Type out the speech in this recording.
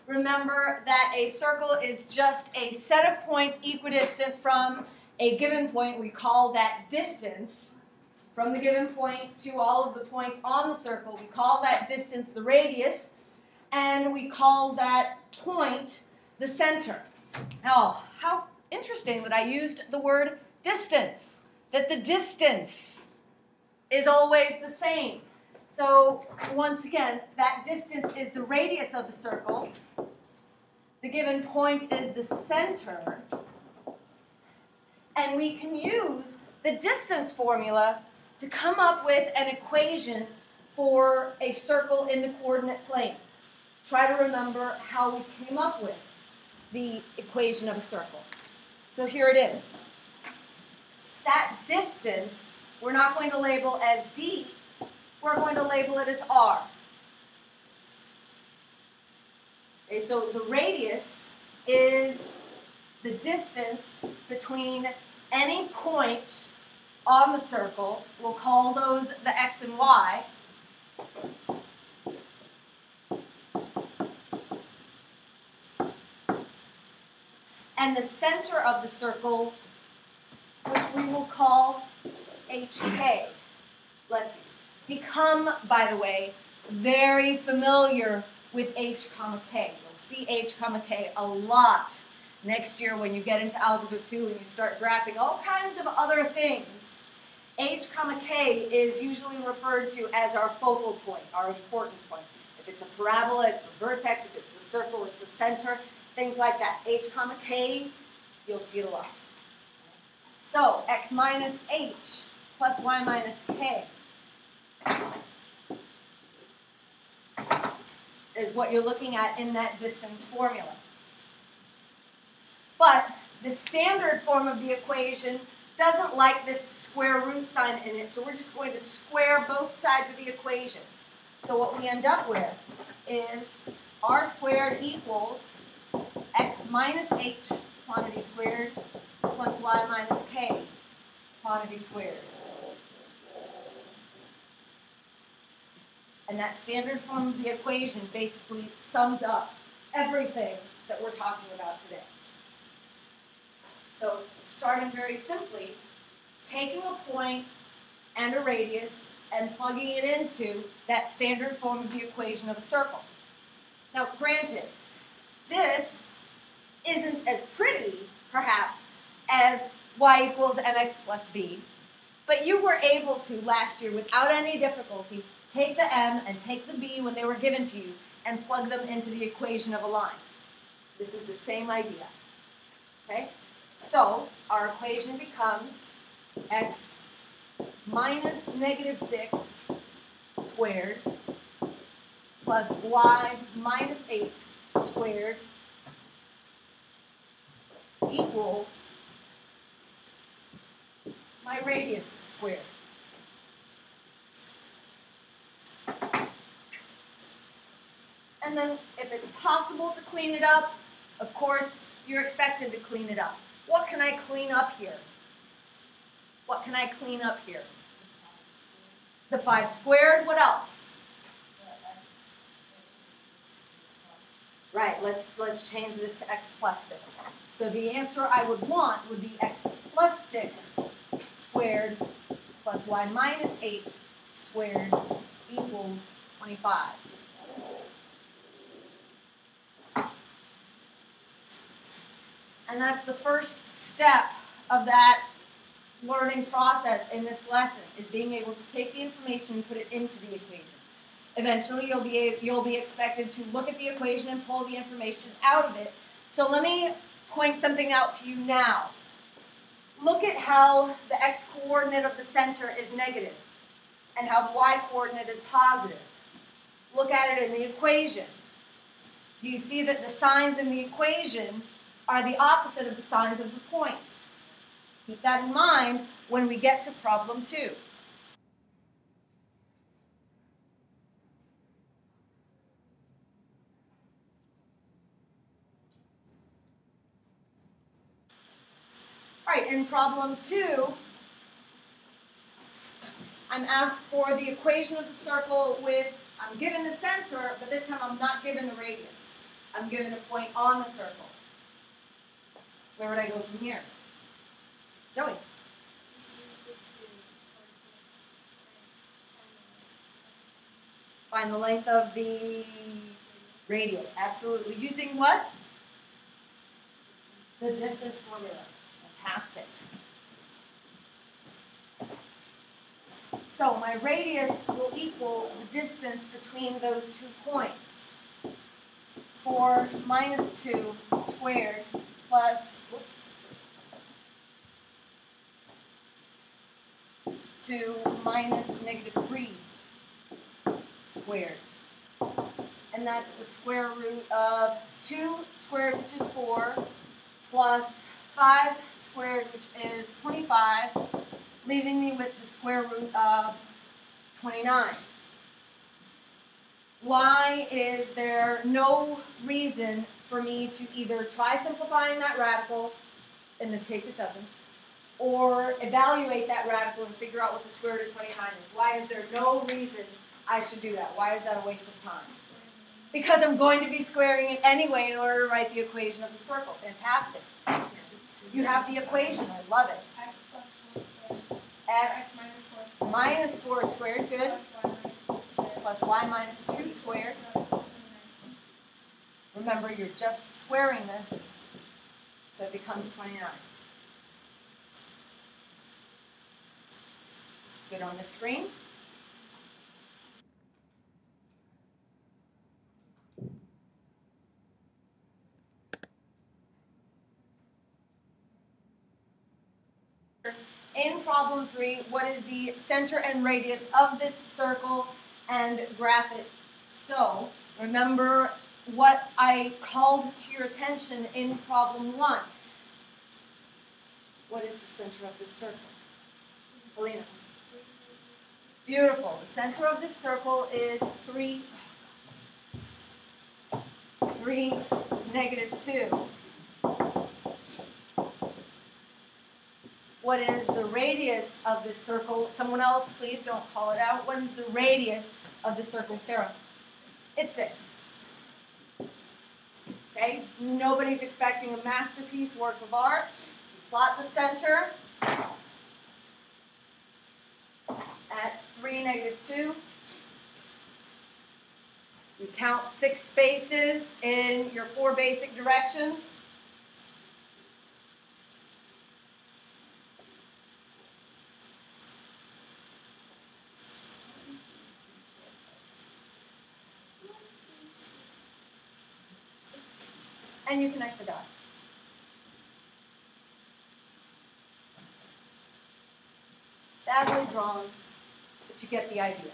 Remember that a circle is just a set of points equidistant from a given point. We call that distance from the given point to all of the points on the circle. We call that distance the radius, and we call that point the center. Now, how interesting that I used the word distance, that the distance is always the same. So, once again, that distance is the radius of the circle. The given point is the center. And we can use the distance formula to come up with an equation for a circle in the coordinate plane. Try to remember how we came up with the equation of a circle. So here it is. That distance, we're not going to label as d. We're going to label it as r. Okay, so the radius is the distance between any point on the circle. We'll call those the x and y. And the center of the circle, which we will call hk. Bless you. Become, by the way, very familiar with h comma k. You'll see h comma k a lot next year when you get into Algebra 2 and you start graphing all kinds of other things. H comma k is usually referred to as our focal point, our important point. If it's a parabola, it's the vertex. If it's the circle, it's the center. Things like that. H comma k, you'll see it a lot. So, x minus h plus y minus k is what you're looking at in that distance formula. But the standard form of the equation doesn't like this square root sign in it, so we're just going to square both sides of the equation. So what we end up with is r squared equals x minus h quantity squared plus y minus k quantity squared. And that standard form of the equation basically sums up everything that we're talking about today. So, starting very simply, taking a point and a radius and plugging it into that standard form of the equation of a circle. Now, granted, this isn't as pretty, perhaps, as y equals mx plus b, but you were able to, last year, without any difficulty, take the m and take the b when they were given to you and plug them into the equation of a line. This is the same idea. Okay? So, our equation becomes x minus negative 6 squared plus y minus 8 squared equals my radius squared. And then, if it's possible to clean it up, of course, you're expected to clean it up. What can I clean up here? What can I clean up here? The 5 squared. What else? Right, let's change this to x plus 6. So the answer I would want would be x plus 6 squared plus y minus 8 squared equals 25. And that's the first step of that learning process in this lesson, is being able to take the information and put it into the equation. Eventually, you'll be expected to look at the equation and pull the information out of it. So let me point something out to you now. Look at how the x-coordinate of the center is negative and how the y-coordinate is positive. Look at it in the equation. Do you see that the signs in the equation are the opposite of the signs of the point? Keep that in mind when we get to problem 2. All right, in problem 2, I'm asked for the equation of the circle with, I'm given the center, but this time I'm not given the radius. I'm given a point on the circle. Where would I go from here? Zoe. Find the length of the radius. Absolutely. Using what? The distance formula. Fantastic. So my radius will equal the distance between those 2 points. 4 minus 2 squared plus, 2 minus -3 squared. And that's the square root of 2 squared, which is 4, plus 5 squared, which is 25, leaving me with the square root of 29. Why is there no reason for me to either try simplifying that radical, in this case it doesn't, or evaluate that radical and figure out what the square root of 29 is? Why is there no reason I should do that? Why is that a waste of time? Because I'm going to be squaring it anyway in order to write the equation of the circle. Fantastic. You have the equation. I love it. X minus 4 squared, good, plus y minus 2 squared. Remember, you're just squaring this, so it becomes 29. Good on the screen. In problem 3, what is the center and radius of this circle, and graph it so. Remember what I called to your attention in problem 1. What is the center of this circle? Helena. Beautiful. The center of this circle is 3, -2. What is the radius of this circle? Someone else, please don't call it out. What is the radius of the circle, Sarah? It's 6. Okay, nobody's expecting a masterpiece, work of art. You plot the center at 3, -2. You count 6 spaces in your 4 basic directions. And you connect the dots. Badly drawn, but you get the idea.